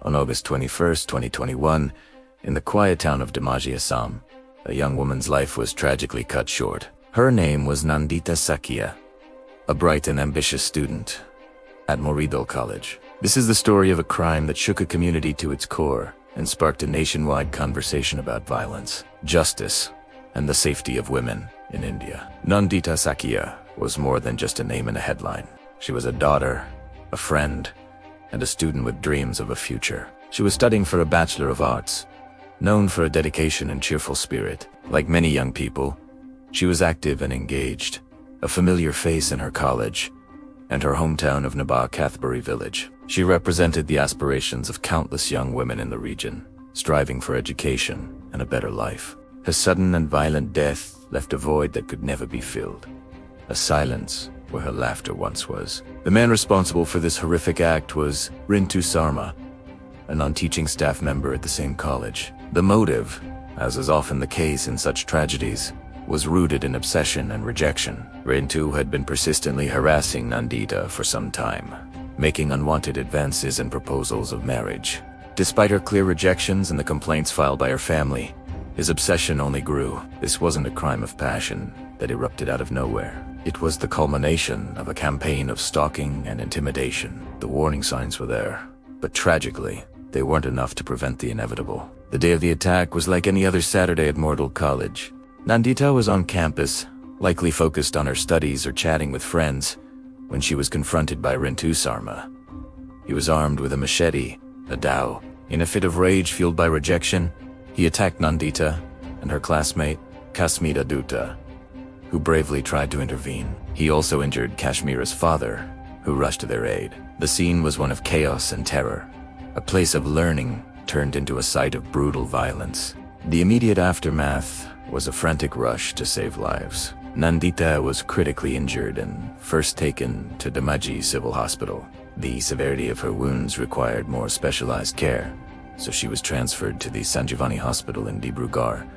On August 21, 2021, in the quiet town of Dhemaji, Assam, a young woman's life was tragically cut short. Her name was Nandita Saikia, a bright and ambitious student at Moridhal College. This is the story of a crime that shook a community to its core and sparked a nationwide conversation about violence, justice, and the safety of women in India. Nandita Saikia was more than just a name in a headline. She was a daughter, a friend, and a student with dreams of a future. She was studying for a Bachelor of Arts, known for a dedication and cheerful spirit. Like many young people, she was active and engaged, a familiar face in her college and her hometown of Naba Cathbury village. She represented the aspirations of countless young women in the region, striving for education and a better life. Her sudden and violent death left a void that could never be filled, a silence where her laughter once was. The man responsible for this horrific act was Rintu Sharma, a non-teaching staff member at the same college. The motive, as is often the case in such tragedies, was rooted in obsession and rejection. Rintu had been persistently harassing Nandita for some time, making unwanted advances and proposals of marriage. Despite her clear rejections and the complaints filed by her family, his obsession only grew. This wasn't a crime of passion that erupted out of nowhere. It was the culmination of a campaign of stalking and intimidation. The warning signs were there, but tragically, they weren't enough to prevent the inevitable. The day of the attack was like any other Saturday at Moridhal College. Nandita was on campus, likely focused on her studies or chatting with friends, when she was confronted by Rintu Sharma. He was armed with a machete, a dao. In a fit of rage fueled by rejection, he attacked Nandita and her classmate, Kasmita Dutta, who bravely tried to intervene. He also injured Kashmira's father, who rushed to their aid. The scene was one of chaos and terror, a place of learning turned into a site of brutal violence. The immediate aftermath was a frantic rush to save lives. Nandita was critically injured and first taken to Dhemaji Civil Hospital. The severity of her wounds required more specialized care, so she was transferred to the Sanjivani Hospital in Dibrugarh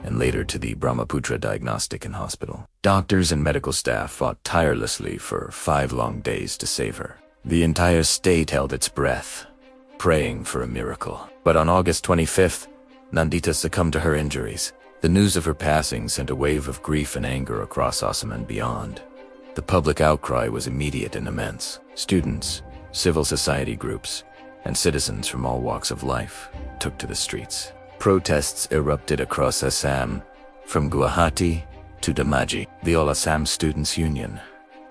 and later to the Brahmaputra Diagnostic and Hospital. Doctors and medical staff fought tirelessly for 5 long days to save her. The entire state held its breath, praying for a miracle. But on August 25th, Nandita succumbed to her injuries. The news of her passing sent a wave of grief and anger across Assam and beyond. The public outcry was immediate and immense. Students, civil society groups, and citizens from all walks of life took to the streets. Protests erupted across Assam, from Guwahati to Dhemaji. The All Assam Students' Union,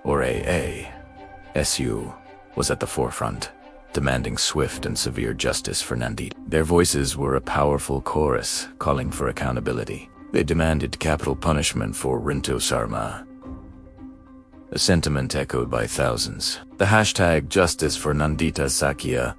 or AASU, was at the forefront, demanding swift and severe justice for Nandita. Their voices were a powerful chorus calling for accountability. They demanded capital punishment for Rintu Sharma, a sentiment echoed by thousands. The hashtag Justice for Nandita Saikia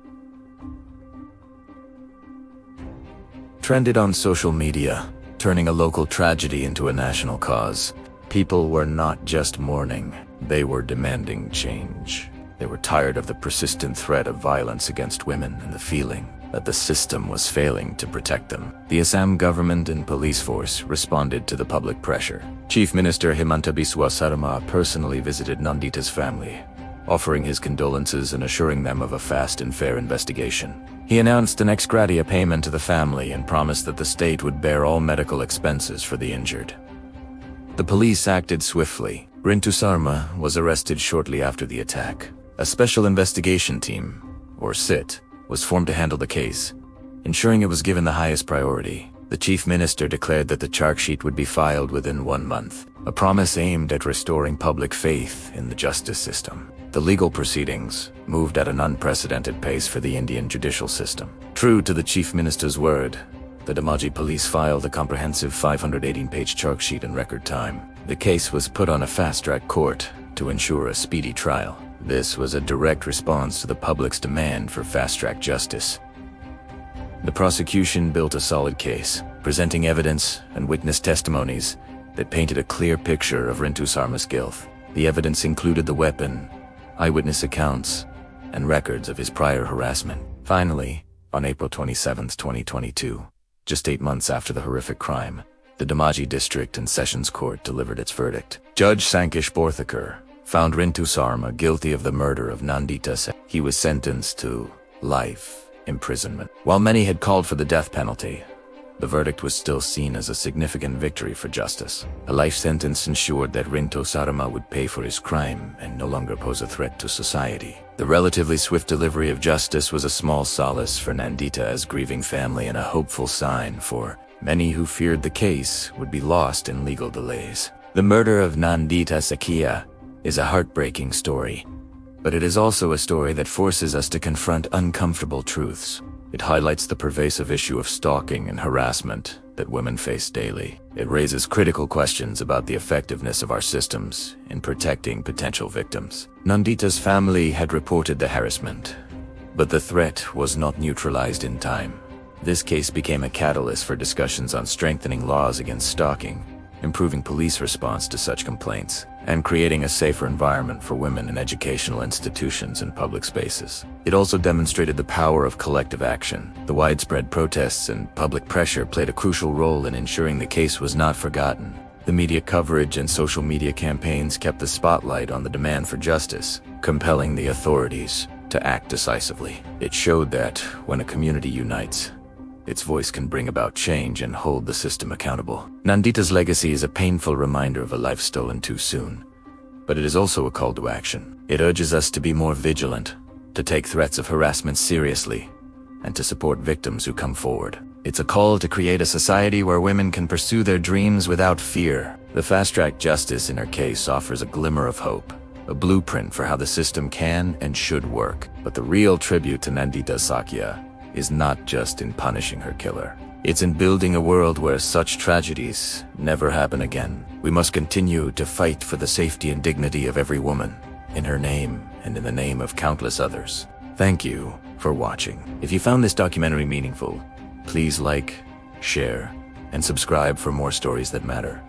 trended on social media, turning a local tragedy into a national cause. People were not just mourning, they were demanding change. They were tired of the persistent threat of violence against women and the feeling that the system was failing to protect them. The Assam government and police force responded to the public pressure. Chief Minister Himanta Biswa Sarma personally visited Nandita's family, offering his condolences and assuring them of a fast and fair investigation. He announced an ex gratia payment to the family and promised that the state would bear all medical expenses for the injured. The police acted swiftly. Rintu Sharma was arrested shortly after the attack. A special investigation team, or SIT, was formed to handle the case, ensuring it was given the highest priority. The chief minister declared that the charge sheet would be filed within 1 month, a promise aimed at restoring public faith in the justice system. The legal proceedings moved at an unprecedented pace for the Indian judicial system. True to the chief minister's word, the Dhemaji police filed a comprehensive 518-page charge sheet in record time. The case was put on a fast-track court to ensure a speedy trial. This was a direct response to the public's demand for fast-track justice. The prosecution built a solid case, presenting evidence and witness testimonies that painted a clear picture of Rintu Sharma's guilt. The evidence included the weapon, eyewitness accounts, and records of his prior harassment. Finally, on April 27, 2022, just 8 months after the horrific crime, the Dhemaji District and Sessions Court delivered its verdict. Judge Sankesh Borthekar found Rintu Sharma guilty of the murder of Nandita Saikia. He was sentenced to life imprisonment. While many had called for the death penalty, the verdict was still seen as a significant victory for justice. A life sentence ensured that Rintu Sharma would pay for his crime and no longer pose a threat to society. The relatively swift delivery of justice was a small solace for Nandita's grieving family and a hopeful sign for many who feared the case would be lost in legal delays. The murder of Nandita Saikia is a heartbreaking story, but it is also a story that forces us to confront uncomfortable truths. It highlights the pervasive issue of stalking and harassment that women face daily. It raises critical questions about the effectiveness of our systems in protecting potential victims. Nandita's family had reported the harassment, but the threat was not neutralized in time. This case became a catalyst for discussions on strengthening laws against stalking, improving police response to such complaints, and creating a safer environment for women in educational institutions and public spaces. It also demonstrated the power of collective action. The widespread protests and public pressure played a crucial role in ensuring the case was not forgotten. The media coverage and social media campaigns kept the spotlight on the demand for justice, compelling the authorities to act decisively. It showed that when a community unites, its voice can bring about change and hold the system accountable. Nandita's legacy is a painful reminder of a life stolen too soon, but it is also a call to action. It urges us to be more vigilant, to take threats of harassment seriously, and to support victims who come forward. It's a call to create a society where women can pursue their dreams without fear. The fast-track justice in her case offers a glimmer of hope, a blueprint for how the system can and should work. But the real tribute to Nandita Saikia is not just in punishing her killer. It's in building a world where such tragedies never happen again. We must continue to fight for the safety and dignity of every woman, in her name and in the name of countless others. Thank you for watching. If you found this documentary meaningful, please like, share, and subscribe for more stories that matter.